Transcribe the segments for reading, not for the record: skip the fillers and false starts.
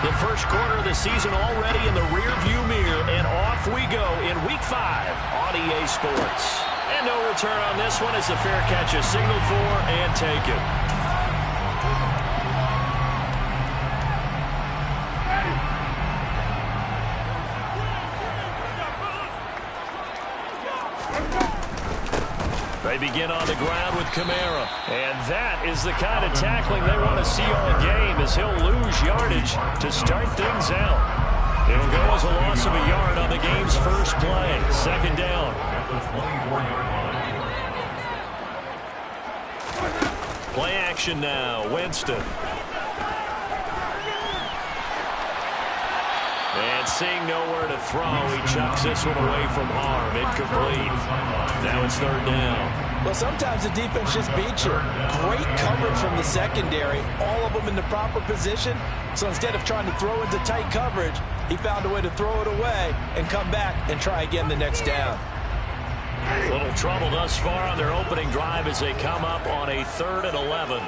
The first quarter of the season already in the rearview mirror, and off we go in Week 5 on EA Sports. And no return on this one as the fair catch is signaled for and taken. They begin on the ground with Kamara. And that is the kind of tackling they want to see all game, as he'll lose yardage to start things out. It'll go as a loss of a yard on the game's first play. Second down. Play action now. Winston. And seeing nowhere to throw, he chucks this one away from harm. Incomplete. Now it's third down. Well, sometimes the defense just beats you. Great coverage from the secondary. All of them in the proper position. So instead of trying to throw into tight coverage, he found a way to throw it away and come back and try again the next down. Little trouble thus far on their opening drive as they come up on a 3rd and 11.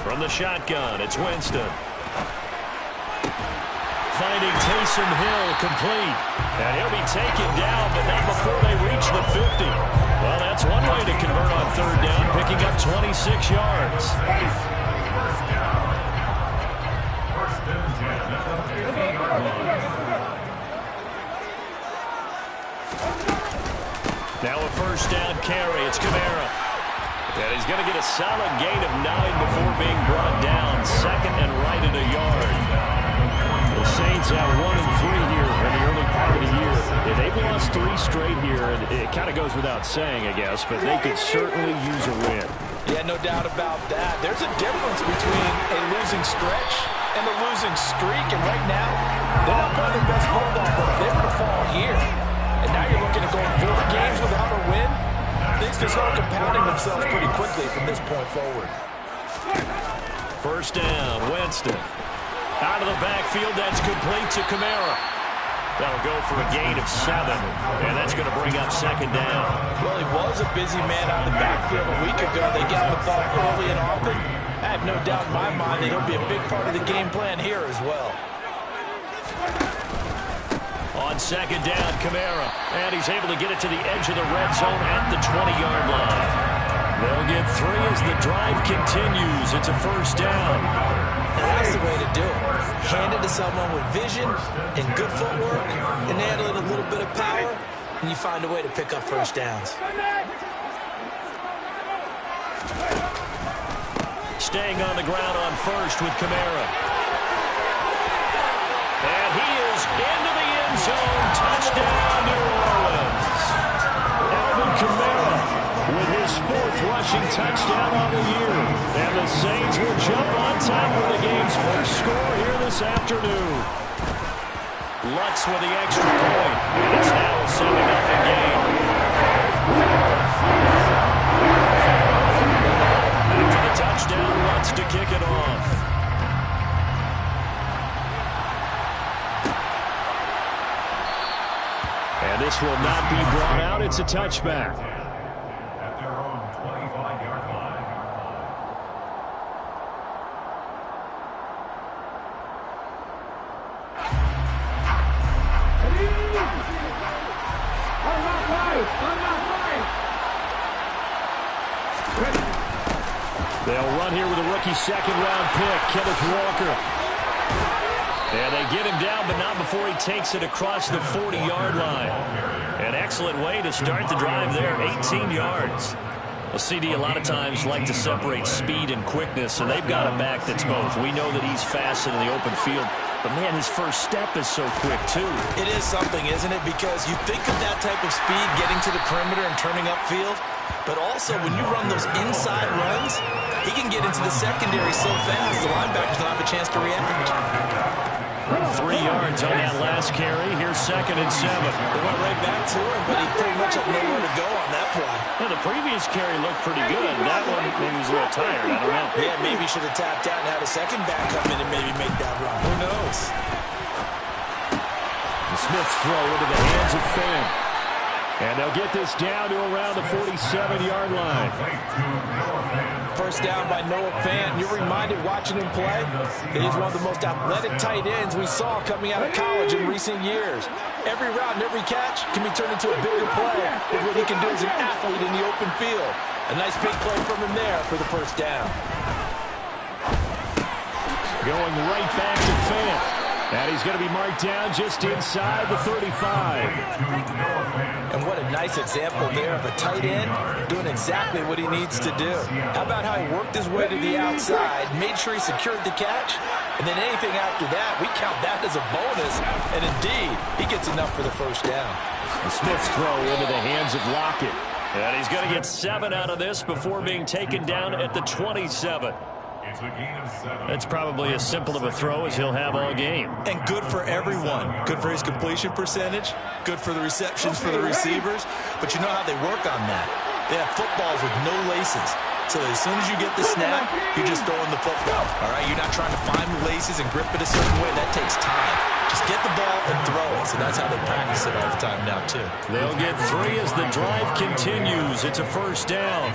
From the shotgun, it's Winston. Finding Taysom Hill complete. And he'll be taken down, but not before they reach the 50. Well, that's one way to convert on third down, picking up 26 yards. Now a first down carry. It's Kamara. And he's going to get a solid gain of 9 before being brought down. Second and right at a yard. The Saints have 1-3 here in the early part of the year. They've lost 3 straight here, and it kind of goes without saying, I guess, but they could certainly use a win. Yeah, no doubt about that. There's a difference between a losing stretch and a losing streak, and right now, they're not playing their best football, but they're going to fall here. And now you're looking at going 4 games without a win. Things can start compounding themselves pretty quickly from this point forward. First down, Winston. Out of the backfield, that's complete to Kamara. That'll go for a gain of 7, and that's going to bring up second down. Well, he was a busy man out of the backfield a week ago. They got the ball early and often. I have no doubt in my mind that he'll be a big part of the game plan here as well. On second down, Kamara, and he's able to get it to the edge of the red zone at the 20-yard line. They'll get 3 as the drive continues. It's a first down. That's the way to do it. Hand it to someone with vision and good footwork, and add in a little bit of power, and you find a way to pick up first downs. Staying on the ground on first with Kamara. And he is into the end zone. Touchdown, New Orleans. Alvin Kamara with his 4th rushing touchdown on the year. And the Saints will jump on top of the game's first score here this afternoon. Lutz with the extra point. And it's now a 7-0 game. After the touchdown, Lutz to kick it off. And this will not be brought out. It's a touchback. They'll run here with a rookie second-round pick, Kenneth Walker. And they get him down, but not before he takes it across the 40-yard line. An excellent way to start the drive there, 18 yards. Well, CD a lot of times like to separate speed and quickness, and they've got a back that's both. We know that he's fast in the open field, but, man, his first step is so quick, too. It is something, isn't it? Because you think of that type of speed getting to the perimeter and turning upfield, but also when you run those inside runs, he can get into the secondary so fast the linebackers don't have a chance to react. 3 yards on that last carry. Here's 2nd and 7. They went right back to him, but he pretty much had nowhere to go on that play. Well, the previous carry looked pretty good. That one, maybe he was a little tired. I don't know. Yeah, maybe he should have tapped out and had a second back come in and maybe make that run. Who knows? The Smith's throw into the hands of Finn. And they'll get this down to around the 47-yard line. first down by Noah Fant. You're reminded watching him play that he's one of the most athletic tight ends we saw coming out of college in recent years. Every route and every catch can be turned into a bigger play with what he can do as an athlete in the open field. A nice big play from him there for the first down. Going right back to Fant. And he's going to be marked down just inside the 35. And what a nice example there of a tight end doing exactly what he needs to do. How about how he worked his way to the outside, made sure he secured the catch, and then anything after that, we count that as a bonus. And indeed, he gets enough for the first down. And Smith's throw into the hands of Lockett. And he's going to get 7 out of this before being taken down at the 27. That's probably as simple of a throw as he'll have all game. And good for everyone. Good for his completion percentage. Good for the receptions for the receivers. But you know how they work on that. They have footballs with no laces. So as soon as you get the snap, you're just throwing the football. All right, you're not trying to find the laces and grip it a certain way. That takes time. Just get the ball and throw it. So that's how they practice it all the time now, too. They'll get 3 as the drive continues. It's a first down.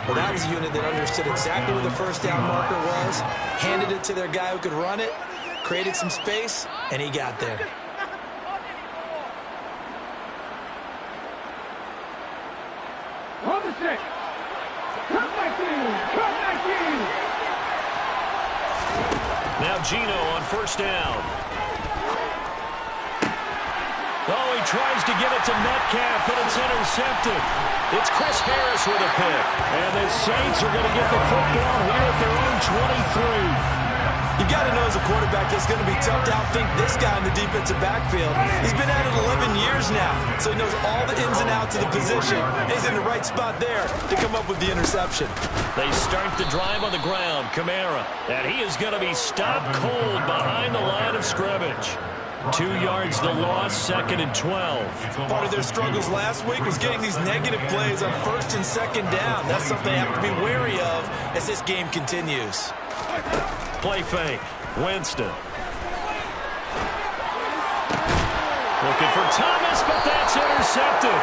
Well, that was a unit that understood exactly where the first down marker was, handed it to their guy who could run it, created some space, and he got there. On the 6. Come back in. Come back in. Now Gino on first down. Oh, he tries to get it to Metcalf, but it's intercepted. It's Chris Harris with a pick. And the Saints are going to get the football here at their own 23. You got to know as a quarterback it's going to be tough to outthink this guy in the defensive backfield. He's been at it 11 years now, so he knows all the ins and outs of the position. He's in the right spot there to come up with the interception. They start the drive on the ground. Kamara, and he is going to be stopped cold behind the line of scrimmage. 2 yards the loss, 2nd and 12. Part of their struggles last week was getting these negative plays on 1st and 2nd down. That's something they have to be wary of as this game continues. Play fake. Winston. Looking for Thomas, but that's intercepted.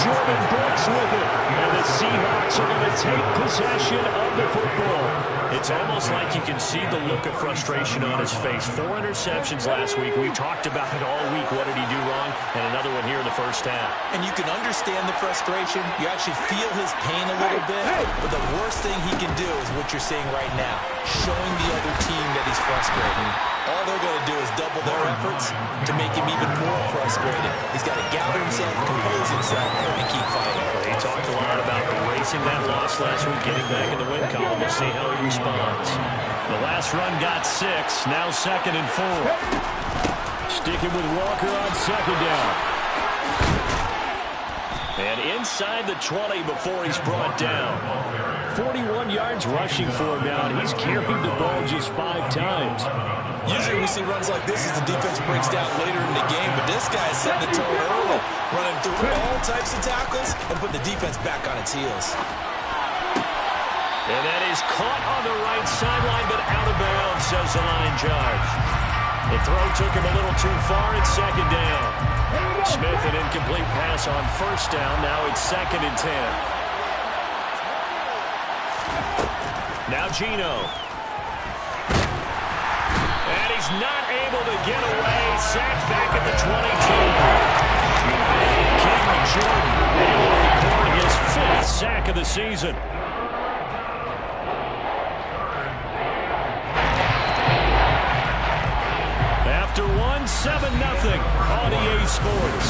Jordan Brooks with it. And the Seahawks are going to take possession of the football. It's almost like you can see the look of frustration on his face. 4 interceptions last week. We talked about it all week. What did he do wrong? And another one here in the first half. And you can understand the frustration. You actually feel his pain a little bit. But the worst thing he can do is what you're seeing right now. Showing the other team that he's frustrated. All they're going to do is double their efforts to make him even more frustrated. He's got to gather himself, compose himself, and keep fighting. He talked a lot about erasing that loss last week, getting back in the win column. We'll see how he responds. The last run got 6, now 2nd and 4. Sticking with Walker on 2nd down. And inside the 20 before he's brought down. 41 yards rushing for him now, and he's carried the ball just 5 times. Usually we see runs like this as the defense breaks down later in the game, but this guy is setting the tone early, running through all types of tackles and putting the defense back on its heels. And that is caught on the right sideline, but out of bounds, says the line judge. The throw took him a little too far. It's 2nd down. Smith, an incomplete pass on 1st down. Now it's 2nd and 10. Now Gino. And he's not able to get away. Sacked back at the 22. King Jordan able to record his 5th sack of the season. After 1, 7-0 on EA Sports.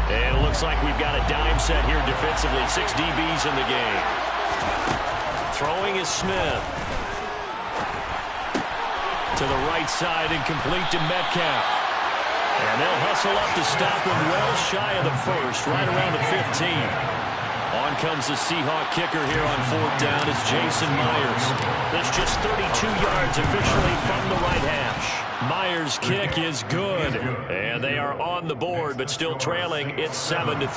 And it looks like we've got a dime set here defensively. 6 DBs in the game. Throwing is Smith. To the right side and complete to Metcalf. And they'll hustle up to stop him well shy of the 1st, right around the 15. On comes the Seahawk kicker here on 4th down. It's Jason Myers. That's just 32 yards officially from the right hash. Myers' kick is good. And they are on the board, but still trailing. It's 7-3.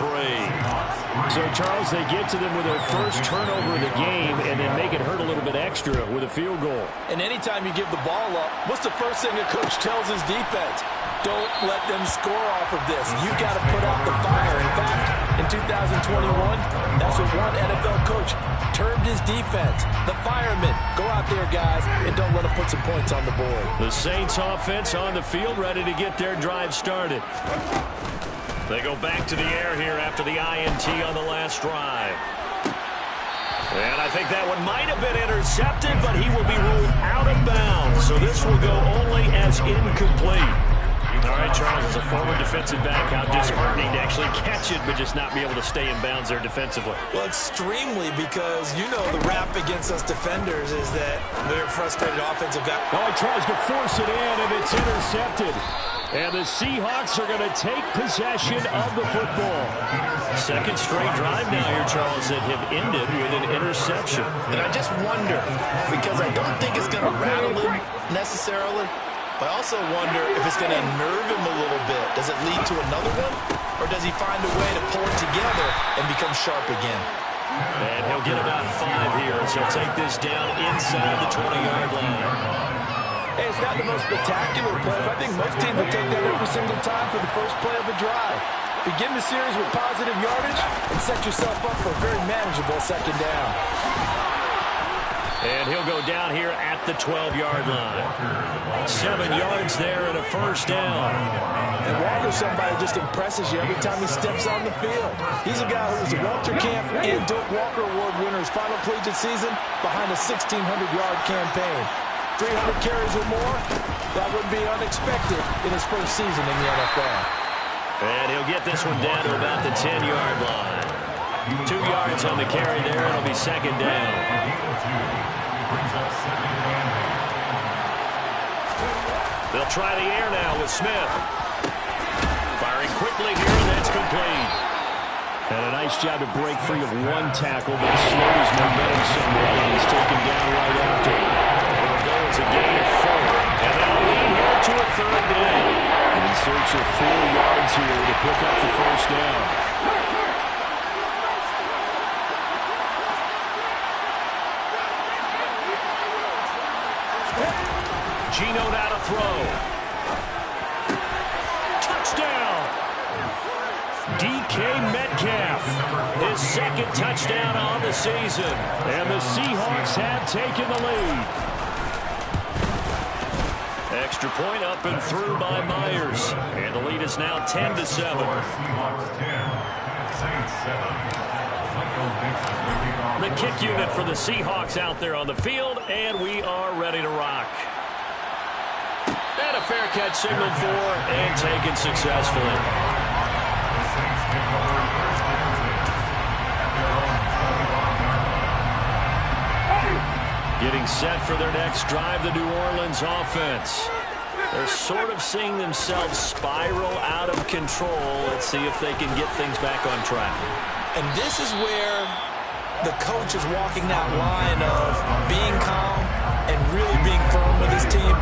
So, Charles, they get to them with their first turnover of the game and then make it hurt a little bit extra with a field goal. And anytime you give the ball up, what's the first thing a coach tells his defense? Don't let them score off of this. You got to put out the fire. In fact, in 2021, that's what one NFL coach termed his defense. The firemen. Go out there, guys, and don't let them put some points on the board. The Saints offense on the field, ready to get their drive started. They go back to the air here after the INT on the last drive. And I think that one might have been intercepted, but he will be ruled out of bounds. So this will go only as incomplete. All right, Charles, as a former defensive back, how disheartening to actually catch it, but just not be able to stay in bounds there defensively. Well, extremely, because you know the rap against us defenders is that we're frustrated offensive guys. Oh, he tries to force it in, and it's intercepted. And the Seahawks are going to take possession of the football. Second straight drive now here, Charles, that have ended with an interception. And I just wonder, because I don't think it's going to rattle him necessarily, but I also wonder if it's going to nerve him a little bit. Does it lead to another one? Or does he find a way to pull it together and become sharp again? And he'll get about 5 here, so he'll take this down inside the 20-yard line. Hey, it's not the most spectacular play, but I think most teams will take that every single time for the first play of the drive. Begin the series with positive yardage and set yourself up for a very manageable second down. And he'll go down here at the 12-yard line. 7 yards there and a first down. And Walker's somebody who just impresses you every time he steps on the field. He's a guy who was a Walter Camp and Doak Walker Award winner his final collegiate season behind a 1,600-yard campaign. 300 carries or more, that would be unexpected in his first season in the NFL. And he'll get this one down to about the 10-yard line. 2 yards on the carry there. It'll be second down. They'll try the air now with Smith. Firing quickly here, and that's complete. And a nice job to break free of one tackle, but slows momentum somewhat, and he's taken down right after. There goes a gain of 4. And they'll lead here to a third down. In search of 4 yards here to pick up the first down. Gino now to throw. Touchdown! DK Metcalf, his second touchdown on the season. And the Seahawks have taken the lead. Extra point up and through by Myers. And the lead is now 10-7. The kick unit for the Seahawks out there on the field, and we are ready to rock. And a fair catch signaled for and taken successfully. Getting set for their next drive, the New Orleans offense. They're sort of seeing themselves spiral out of control. Let's see if they can get things back on track. And this is where the coach is walking that line of being calm and really being firm with his team.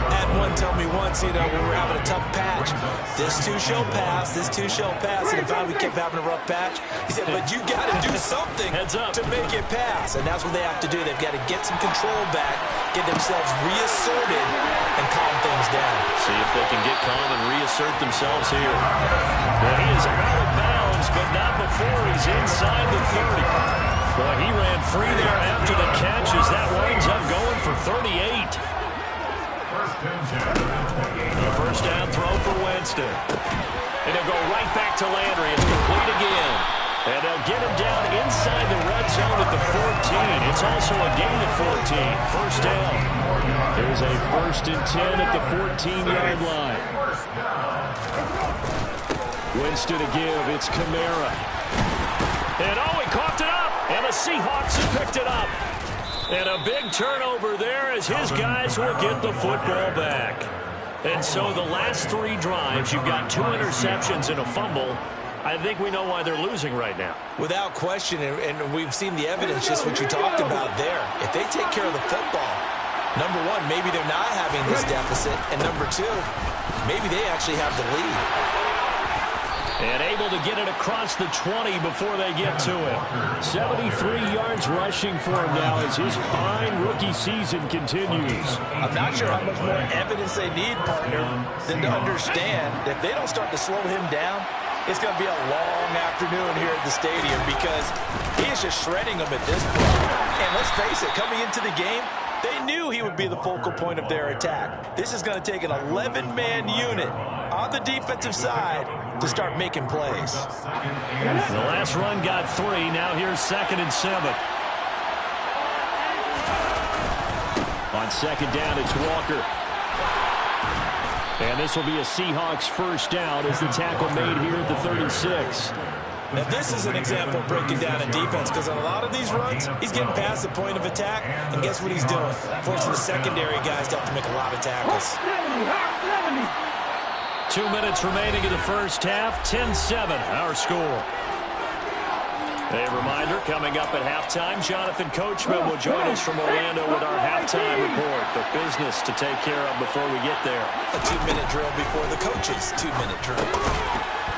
Had one tell me once, when we were having a tough patch, this too shall pass, this too shall pass. And in fact, we kept having a rough patch. He said, but you got to do something to make it pass. And that's what they have to do. They've got to get some control back, get themselves reasserted, and calm things down. See if they can get calm and reassert themselves here. Well, he is out of bounds, but not before he's inside the 30. Well, he ran free there after the catch as that winds up going for 38. A first down throw for Winston. And he'll go right back to Landry. It's complete again. And they'll get him down inside the red zone at the 14. It's also a gain of 14. First down. There's a 1st and 10 at the 14-yard line. Winston to give. It's Kamara. And oh, he coughed it up. And the Seahawks have picked it up. And a big turnover there as his guys will get the football back. And so the last 3 drives, you've got 2 interceptions and a fumble. I think we know why they're losing right now. Without question, and we've seen the evidence, just what you talked about there. If they take care of the football, number 1, maybe they're not having this deficit. And number 2, maybe they actually have the lead. And able to get it across the 20 before they get to it. 73 yards rushing for him now as his fine rookie season continues. I'm not sure how much more evidence they need, partner, than to understand that if they don't start to slow him down, it's going to be a long afternoon here at the stadium because he is just shredding them at this point. And let's face it, coming into the game, they knew he would be the focal point of their attack. This is going to take an 11-man unit on the defensive side to start making plays. The last run got 3. Now here's 2nd and 7. On 2nd down, it's Walker. And this will be a Seahawks first down as the tackle made here at the 36. Now, this is an example of breaking down a defense because on a lot of these runs, he's getting past the point of attack, and guess what he's doing? Forcing the secondary guys to have to make a lot of tackles. 2 minutes remaining in the first half. 10-7, our score. A reminder, coming up at halftime, Jonathan Coachman will join us from Orlando with our halftime report. But business to take care of before we get there. A 2-minute drill before the coach's 2-minute drill.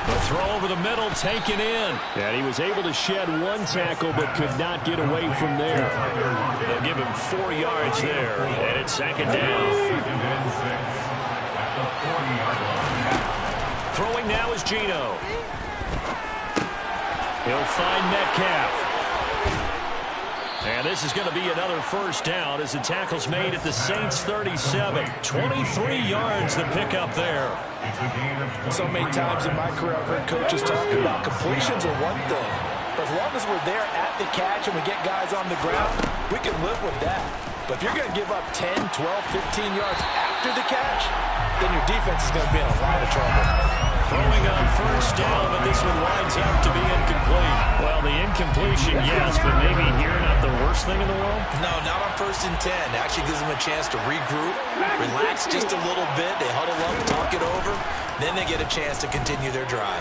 The throw over the middle, taken in. And he was able to shed 1 tackle, but could not get away from there. They'll give him 4 yards there, and it's 2nd down. Throwing now is Geno. He'll find Metcalf. And this is going to be another first down as the tackle's made at the Saints' 37. 23 yards to pick up there. So many times in my career I've heard coaches talking about completions are one thing. But as long as we're there at the catch and we get guys on the ground, we can live with that. But if you're going to give up 10, 12, 15 yards after the catch, then your defense is going to be in a lot of trouble. Throwing on first down, but this one winds up to be incomplete. Well, the incompletion, yes, but maybe here not the worst thing in the world? No, not on 1st and 10. It actually gives them a chance to regroup, relax just a little bit. They huddle up, talk it over. Then they get a chance to continue their drive.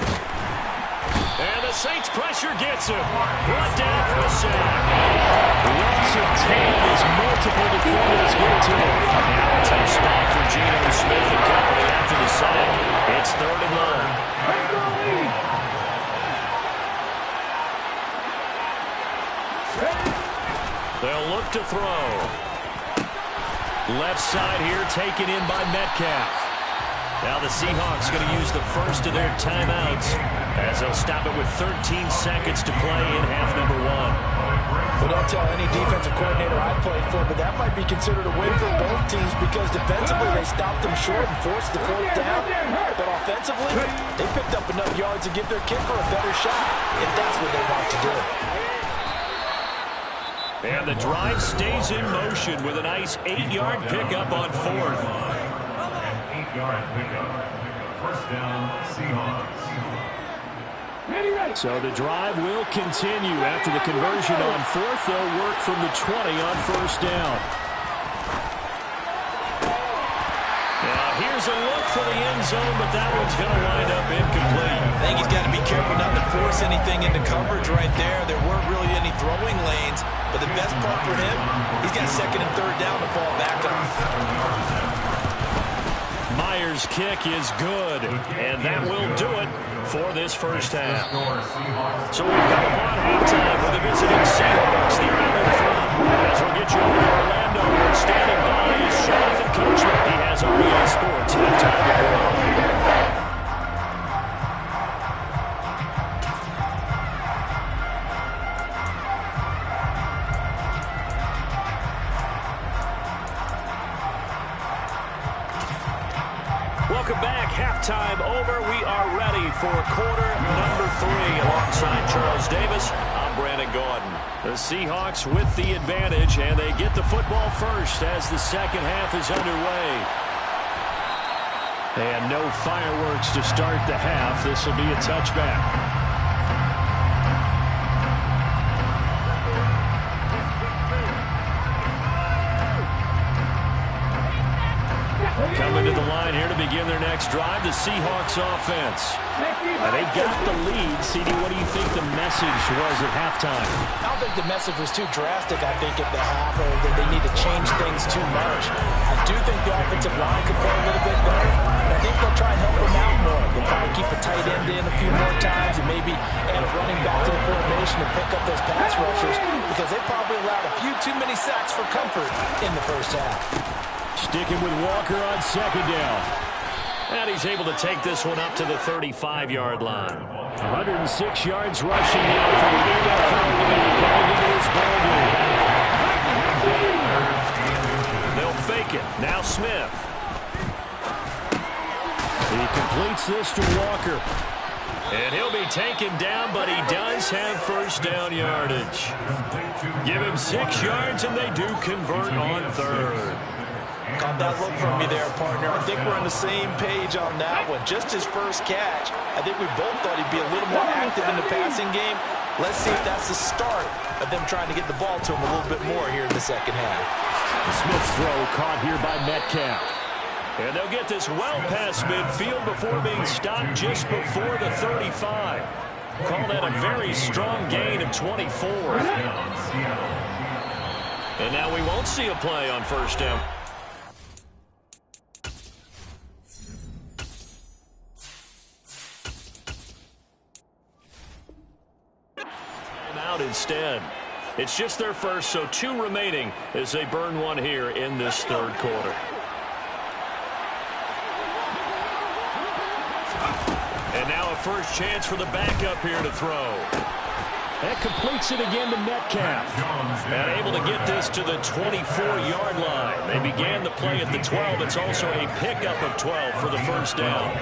And the Saints pressure gets him. Brought down for a sack. Lots of tape as multiple defenders get to him. Now a tough spot for Geno Smith and company after the sack. It's 3rd and long. They'll look to throw. Left side here taken in by Metcalf. Now the Seahawks going to use the first of their timeouts as they'll stop it with 13 seconds to play in half number 1. Well, don't tell any defensive coordinator I played for, but that might be considered a win for both teams because defensively they stopped them short and forced the 4th down. But offensively, they picked up enough yards to give their kicker a better shot if that's what they want to do. And the drive stays in motion with a nice 8-yard pickup on 4th. 8-yard pickup. First down, Seahawks. So the drive will continue after the conversion on 4th. They'll work from the 20 on first down. Now here's a look for the end zone, but that one's going to wind up incomplete. I think he's got to be careful not to force anything into coverage right there. There weren't really any throwing lanes, but the best part for him, he's got 2nd and 3rd down to fall back on. Myers' kick is good, and that will do it for this first half. So we've come upon halftime with the visiting Seahawks. They're out in front. As we'll get you over to Orlando, standing by is Jonathan Coachman. He has REI Sports halftime report. Welcome back. Halftime over. We are ready for quarter number 3 alongside Charles Davis. I'm Brandon Gordon. The Seahawks with the advantage, and they get the football first as the second half is underway. And no fireworks to start the half. This will be a touchback. Coming to the line here to begin their next drive, the Seahawks offense. They've got the lead. CD, what do you think the message was at halftime? I don't think the message was too drastic, I think, at the half, or that they need to change things too much. I do think the offensive line could play a little bit better. I think they'll try and help him out more. They'll probably keep a tight end in a few more times and maybe add a running back to the formation to pick up those pass rushers because they probably allowed a few too many sacks for comfort in the first half. Sticking with Walker on second down. And he's able to take this one up to the 35-yard line. 106 yards rushing now for the NFL leader coming into this ballgame. They'll fake it. Now Smith. He completes this to Walker. And he'll be taken down, but he does have first down yardage. Give him 6 yards, and they do convert on third. Caught that look from you there, partner. I think we're on the same page on that one. Just his first catch. I think we both thought he'd be a little more active in the passing game. Let's see if that's the start of them trying to get the ball to him a little bit more here in the second half. Smith's throw caught here by Metcalf. And they'll get this well past midfield before being stopped just before the 35. Call that a very strong gain of 24. And now we won't see a play on first down. Out instead. It's just their first, so 2 remaining as they burn one here in this third quarter. And now a first chance for the backup here to throw. That completes it again to Metcalf. And able to get this to the 24-yard line. They began the play at the 12. It's also a pickup of 12 for the first down.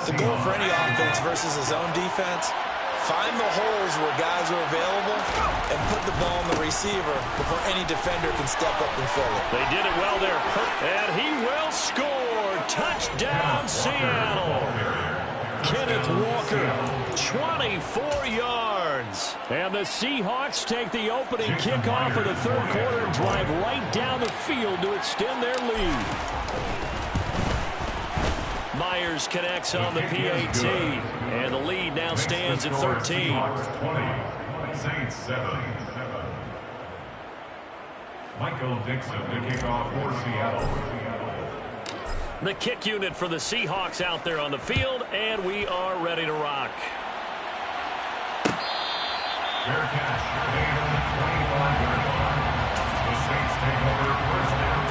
The goal for any offense versus his own defense, find the holes where guys are available and put the ball in the receiver before any defender can step up and fill it. They did it well there. And he will score. Touchdown, Seattle. Kenneth Walker, 24 yards. And the Seahawks take the opening kickoff of the third quarter and drive right down the field to extend their lead. Myers connects on the PAT, and the lead now stands at 13. Saints 7. Michael Dixon to kick off for Seattle. The kick unit for the Seahawks out there on the field, and we are ready to rock. Fair catch. Made on the 25-yard line. The Saints take over first down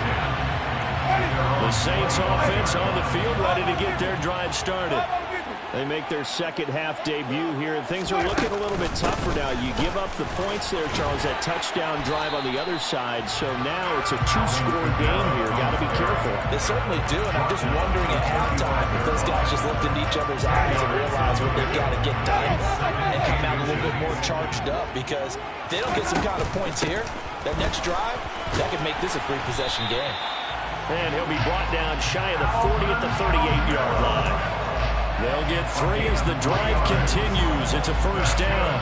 10. The Saints offense on the field, ready to get their drive started. They make their second half debut here, and things are looking a little bit tougher now. You give up the points there, Charles, that touchdown drive on the other side. So now it's a 2-score game here. Got to be careful. They certainly do, and I'm just wondering at halftime if those guys just looked into each other's eyes and realized what they've got to get done and come out a little bit more charged up, because if they don't get some kind of points here, that next drive, that could make this a 3-possession game. And he'll be brought down shy of the 40 at the 38-yard line. They'll get 3 as the drive continues. It's a first down.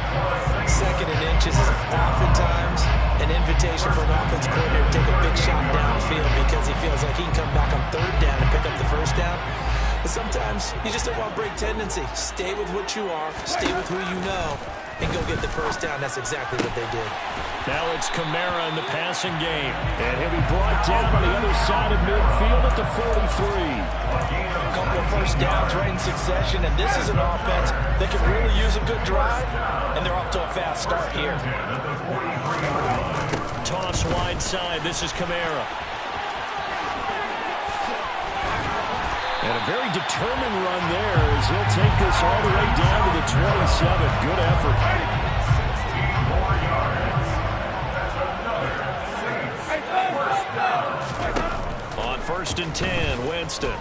Second and inches is oftentimes an invitation for an offense coordinator to take a big shot downfield because he feels like he can come back on third down and pick up the first down. But sometimes you just don't want to break tendency. Stay with what you are, stay with who you know, and go get the first down. That's exactly what they did. Now it's Kamara in the passing game. And he'll be brought down on the other side of midfield at the 43. A couple of first downs right in succession, and this is an offense that can really use a good drive, and they're off to a fast start here. Toss wide side. This is Kamara. And a very determined run there as he'll take this all the way down to the 27. Good effort. 16 more yards. That's another Saints first down. On first and 10, Winston.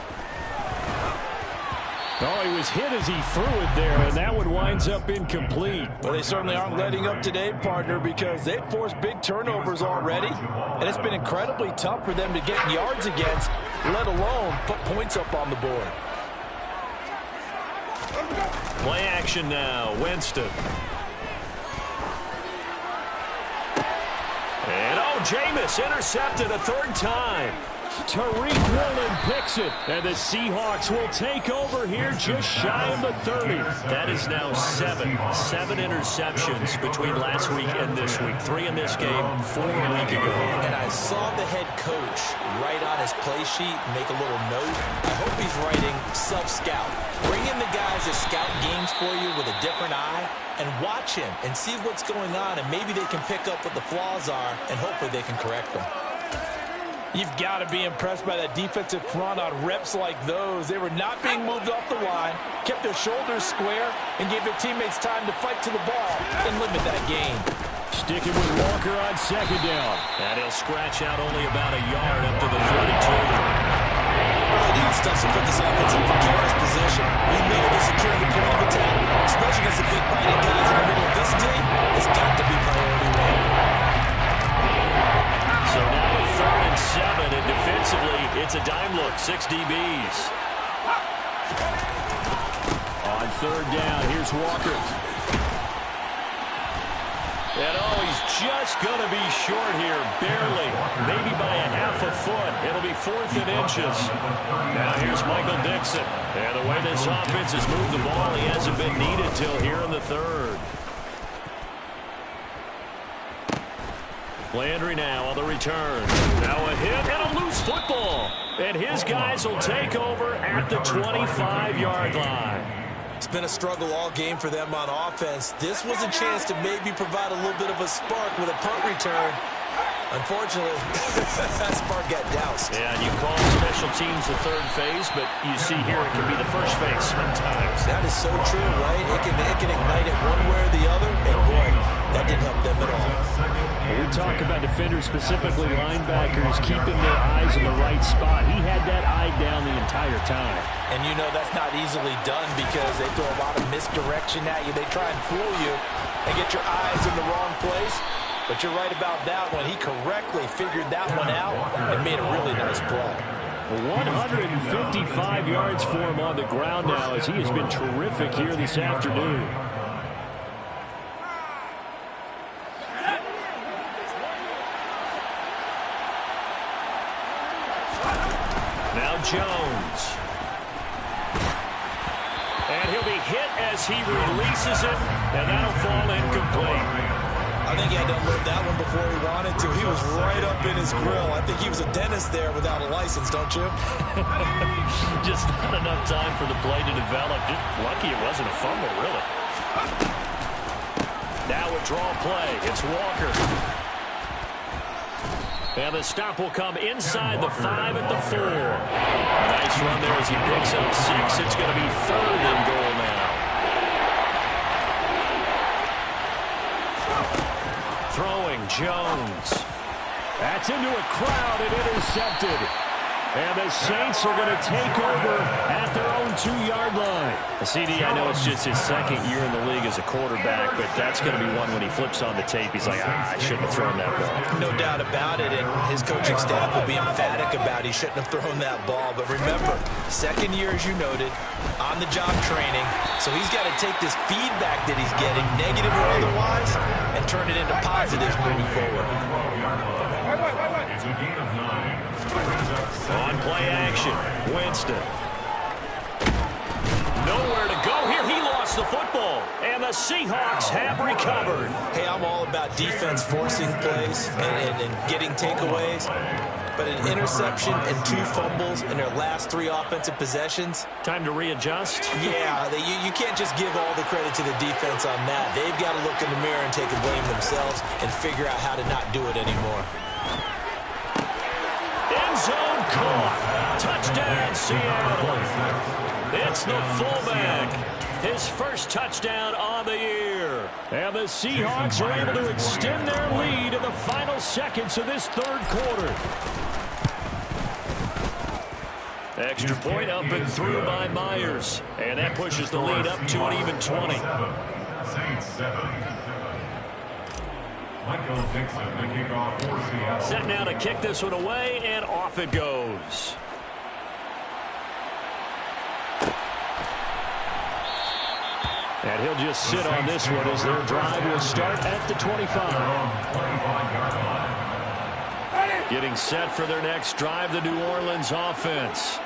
Oh, he was hit as he threw it there, and that one winds up incomplete. Well, they certainly aren't letting up today, partner, because they've forced big turnovers already, and it's been incredibly tough for them to get yards against, let alone put points up on the board. Play action now, Winston. And, Jameis intercepted a third time. Tariq Woolen picks it, and the Seahawks will take over here just shy of the 30. That is now seven interceptions between last week and this week. 3 in this game, 4 a week ago. And I saw the head coach write on his play sheet, make a little note. I hope he's writing self-scout. Bring in the guys that scout games for you with a different eye and watch him and see what's going on, and maybe they can pick up what the flaws are, and hopefully they can correct them. You've got to be impressed by that defensive front on reps like those. They were not being moved off the line, kept their shoulders square, and gave their teammates time to fight to the ball and limit that gain. Sticking with Walker on second down. And he'll scratch out only about a yard up to the 42. Really needs stuff to put this offense in precarious position. We know the securing the point of attack, especially against the big biting guys in the middle of this team, has got to be priority 1. So now 3rd and 7, and defensively, it's a dime look, 6 DBs. On 3rd down, here's Walker. And he's just going to be short here, barely, maybe by a half a foot. It'll be 4th and inches. Now here's Michael Dixon. And the way this offense has moved the ball, he hasn't been needed till here in the 3rd. Landry now on the return. Now a hit and a loose football. And his guys will take over at the 25-yard line. It's been a struggle all game for them on offense. This was a chance to maybe provide a little bit of a spark with a punt return. Unfortunately, that spark got doused. Yeah, and you call special teams the 3rd phase, but you see here it can be the 1st phase sometimes. That is so true, right? It can ignite it one way or the other, and boy, that didn't help them at all. When we talk about defenders, specifically linebackers, keeping their eyes in the right spot. He had that eye down the entire time. And you know that's not easily done because they throw a lot of misdirection at you. They try and fool you and get your eyes in the wrong place. But you're right about that one. He correctly figured that one out and made a really nice play. 155 yards for him on the ground now as he has been terrific here this afternoon. Now Jones. And he'll be hit as he releases it, and that'll fall incomplete. I think he had to unload that one before he wanted to. He was right up in his grill. I think he was a dentist there without a license, don't you? Just not enough time for the play to develop. Just lucky it wasn't a fumble, really. Now a draw play. It's Walker. And the stop will come inside the 5 at the 4. A nice run there as he picks up 6. It's going to be 3rd and goal now. Throwing Jones. That's into a crowd and intercepted. And the Saints are going to take over at their own 2-yard line. CD, I know it's just his 2nd year in the league as a quarterback, but that's going to be one when he flips on the tape. He's like, I shouldn't have thrown that ball. No doubt about it, and his coaching staff will be emphatic about he shouldn't have thrown that ball. But remember, 2nd year, as you noted, on-the-job training. So he's got to take this feedback that he's getting, negative or otherwise, and turn it into positives moving forward. It's a gain of 9. On play action, Winston. Nowhere to go here. He lost the football, and the Seahawks have recovered. Hey, I'm all about defense forcing plays and getting takeaways. But an interception and 2 fumbles in their last 3 offensive possessions. Time to readjust? Yeah, you can't just give all the credit to the defense on that. They've got to look in the mirror and take a blame themselves and figure out how to not do it anymore. End zone caught. Touchdown, Seattle. It's the fullback. His first touchdown on the year. And the Seahawks are able to extend their lead in the final seconds of this 3rd quarter. Extra point up and through by Myers. And that pushes the lead up to an even 20. Saints 7. Michael Dixon, the kickoff for Seattle. Set now to kick this one away, and off it goes. And he'll just sit on this one as their drive will start at the 25. Getting set for their next drive, the New Orleans offense.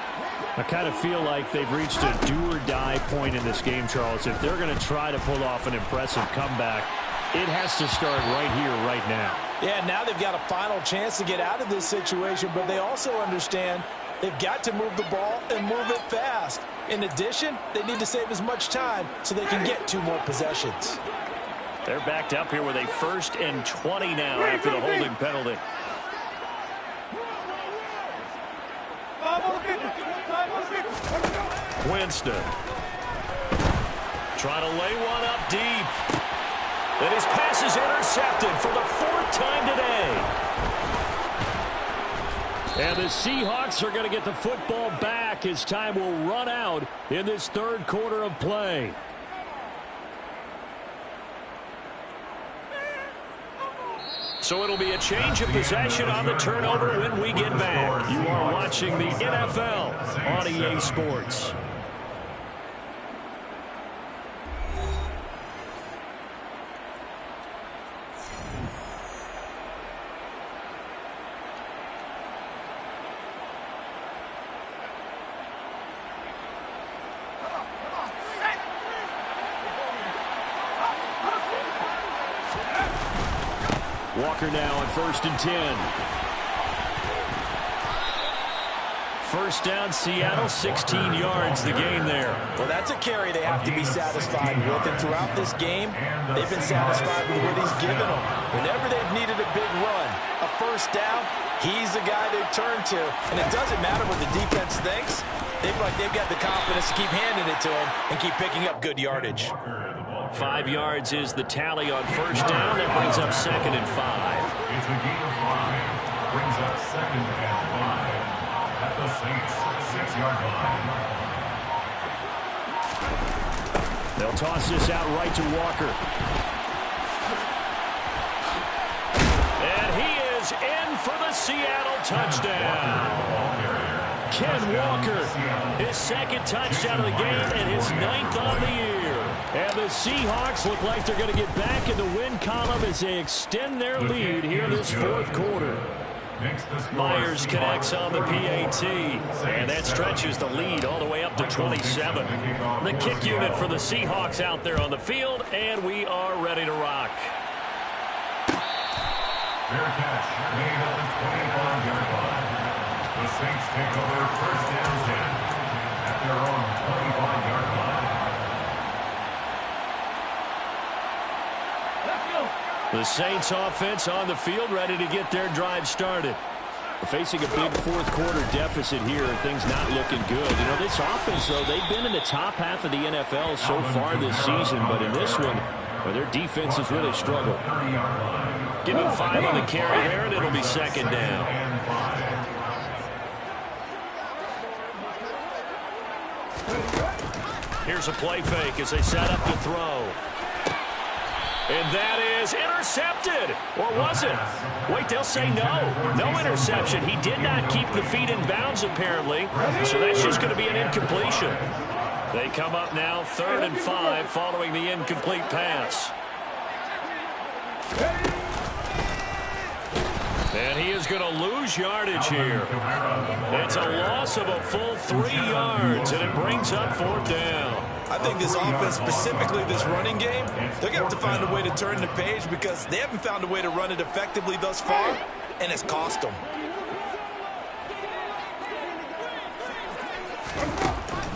I kind of feel like they've reached a do-or-die point in this game, Charles. If they're going to try to pull off an impressive comeback, it has to start right here, right now. Yeah, now they've got a final chance to get out of this situation, but they also understand they've got to move the ball and move it fast. In addition, they need to save as much time so they can get 2 more possessions. They're backed up here with a 1st and 20 now after the holding penalty. Winston trying to lay one up deep. And his pass is intercepted for the 4th time today. And the Seahawks are going to get the football back as time will run out in this 3rd quarter of play. So it'll be a change of possession on the turnover when we get back. You are watching the NFL on EA Sports. Walker now on 1st and 10. First down, Seattle, 16 yards, the gain there. Well, that's a carry they have to be satisfied with. And throughout this game, they've been satisfied with what he's given them. Whenever they've needed a big run, a 1st down, he's the guy they've turned to. And it doesn't matter what the defense thinks. They've got the confidence to keep handing it to him and keep picking up good yardage. 5 yards is the tally on 1st down. That brings up 2nd and 5. It's a gain of 5. Brings up 2nd and 5 at the Saints 6-yard line. They'll toss this out right to Walker. And he is in for the Seattle touchdown. Ken Walker, his 2nd touchdown of the game and his 9th on the year. And the Seahawks look like they're going to get back in the win column as they extend their lead here this 4th quarter. Myers connects on the PAT, and that stretches the lead all the way up to 27. The kick unit for the Seahawks out there on the field, and we are ready to rock. Fair catch made at the 25-yard line. The Saints take over 1st and 10 at their own 25-yard line. The Saints offense on the field ready to get their drive started. We're facing a big 4th quarter deficit here and things not looking good. You know, this offense, though, they've been in the top half of the NFL so far this season, but in this one, well, their defense has really struggled. Give him 5 on the carry there, and it'll be 2nd down. Here's a play fake as they set up to throw. And that is intercepted. Or was it? Wait, they'll say no. No interception. He did not keep the feet in bounds, apparently. So that's just going to be an incompletion. They come up now 3rd and 5 following the incomplete pass. And he is going to lose yardage here. It's a loss of a full 3 yards, and it brings up 4th down. I think this offense, specifically this running game, they're going to have to find a way to turn the page because they haven't found a way to run it effectively thus far, and it's cost them.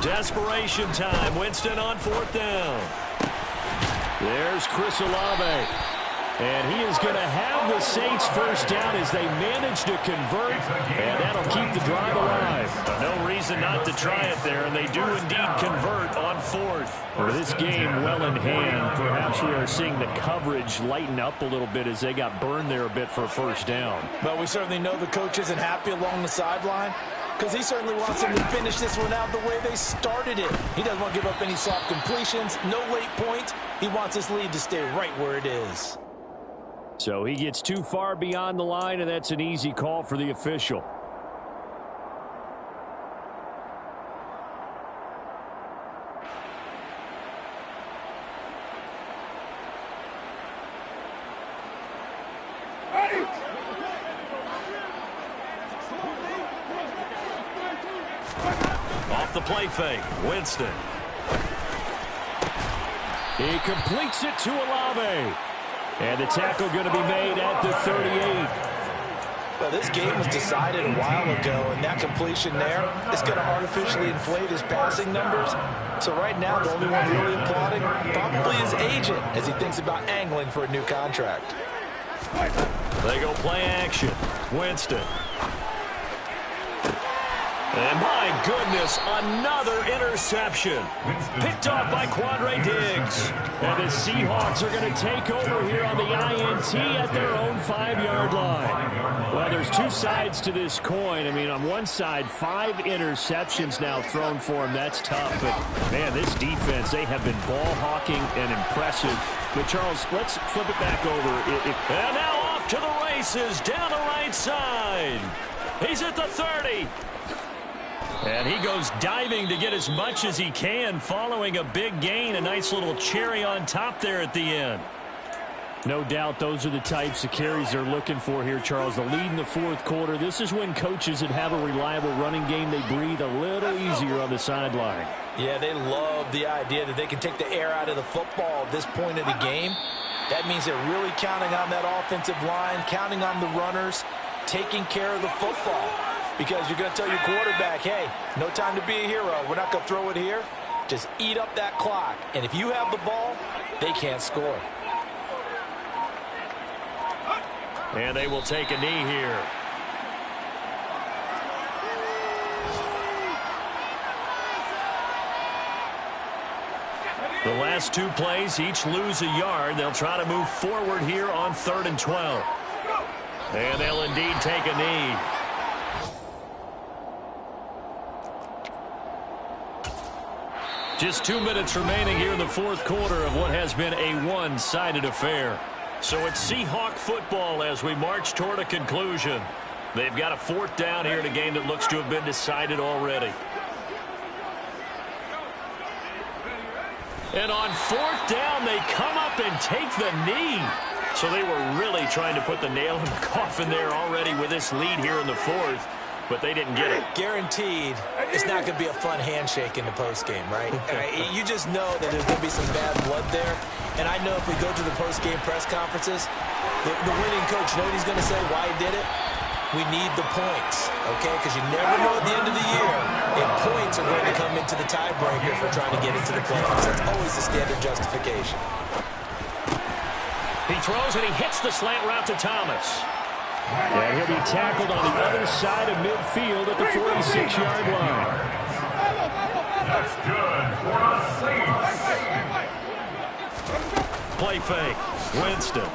Desperation time. Winston on 4th down. There's Chris Olave. And he is going to have the Saints 1st down as they manage to convert, and that'll keep the drive alive. No reason not to try it there, and they do indeed convert on 4th. With this game well in hand, perhaps we are seeing the coverage lighten up a little bit as they got burned there a bit for a 1st down. But we certainly know the coach isn't happy along the sideline because he certainly wants them to finish this one out the way they started it. He doesn't want to give up any soft completions, no late points. He wants this lead to stay right where it is. So he gets too far beyond the line, and that's an easy call for the official. play fake. Winston. He completes it to Olave. And the tackle going to be made at the 38. Well, this game was decided a while ago, and that completion there is going to artificially inflate his passing numbers. So right now, the only one really applauding probably his agent as he thinks about angling for a new contract. They go play action. Winston. And my goodness, another interception. Picked off by Quandre Diggs. And the Seahawks are going to take over here on the INT at their own 5-yard line. Well, there's two sides to this coin. I mean, on one side, 5 interceptions now thrown for him. That's tough. But, man, this defense, they have been ball hawking and impressive. But, Charles, let's flip it back over. And now off to the races down the right side. He's at the 30. And he goes diving to get as much as he can following a big gain. A nice little cherry on top there at the end. No doubt those are the types of carries they're looking for here, Charles. The lead in the fourth quarter. This is when coaches that have a reliable running game, they breathe a little easier on the sideline. Yeah, they love the idea that they can take the air out of the football at this point of the game. That means they're really counting on that offensive line, counting on the runners, taking care of the football. Because you're going to tell your quarterback, hey, no time to be a hero. We're not going to throw it here. Just eat up that clock. And if you have the ball, they can't score. And they will take a knee here. The last 2 plays, each lose a yard. They'll try to move forward here on 3rd and 12. And they'll indeed take a knee. Just 2 minutes remaining here in the fourth quarter of what has been a one-sided affair. So it's Seahawk football as we march toward a conclusion. They've got a 4th down here in a game that looks to have been decided already. And on 4th down, they come up and take the knee. So they were really trying to put the nail in the coffin there already with this lead here in the 4th. But they didn't get it. Guaranteed, it's not going to be a fun handshake in the postgame, right? You just know that there's going to be some bad blood there. And I know if we go to the postgame press conferences, the winning coach, you know what he's going to say, why he did it? We need the points, okay? Because you never know at the end of the year if points are going to come into the tiebreaker for trying to get into the playoffs. That's always the standard justification. He throws and he hits the slant route to Thomas. And he'll be tackled on the other side of midfield at the 46-yard line. That's good for a Saints. Play fake. Winston.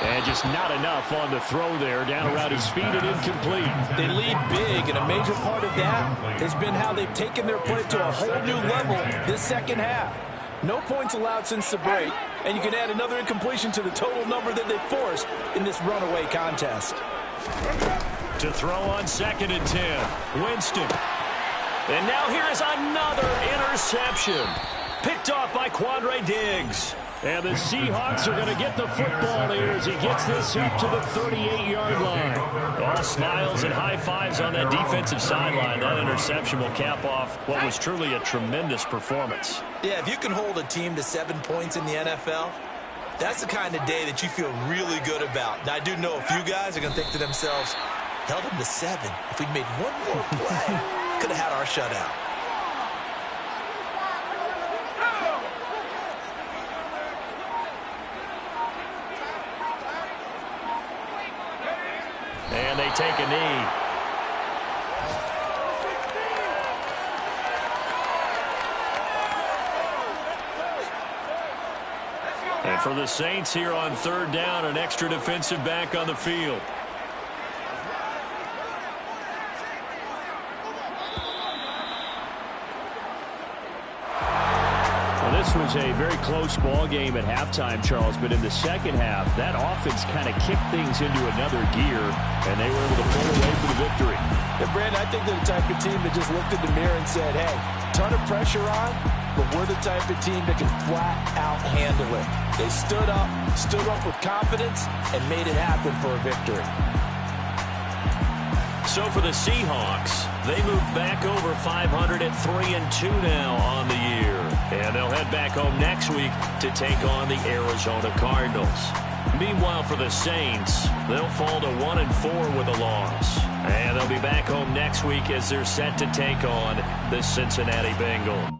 And just not enough on the throw there. Down around his feet and incomplete. They lead big, and a major part of that has been how they've taken their play to a whole new level this second half. No points allowed since the break, and you can add another incompletion to the total number that they forced in this runaway contest. To throw on 2nd and 10. Winston. And now here is another interception. Picked off by Quandre Diggs. And the Seahawks are going to get the football here as he gets this up to the 38-yard line. All smiles and high fives on that defensive sideline. That interception will cap off what was truly a tremendous performance. Yeah, if you can hold a team to 7 points in the NFL, that's the kind of day that you feel really good about. Now, I do know a few guys are going to think to themselves, held them to 7. If we'd made one more play, could have had our shutout. And they take a knee. And for the Saints here on 3rd down, an extra defensive back on the field. This was a very close ball game at halftime, Charles, but in the second half, that offense kind of kicked things into another gear, and they were able to pull away for the victory. Yeah, Brandon, I think they're the type of team that just looked in the mirror and said, hey, ton of pressure on, but we're the type of team that can flat out handle it. They stood up with confidence, and made it happen for a victory. So for the Seahawks, they move back over 500 at 3-2 now on the year. And they'll head back home next week to take on the Arizona Cardinals. Meanwhile, for the Saints, they'll fall to 1-4 with a loss. And they'll be back home next week as they're set to take on the Cincinnati Bengals.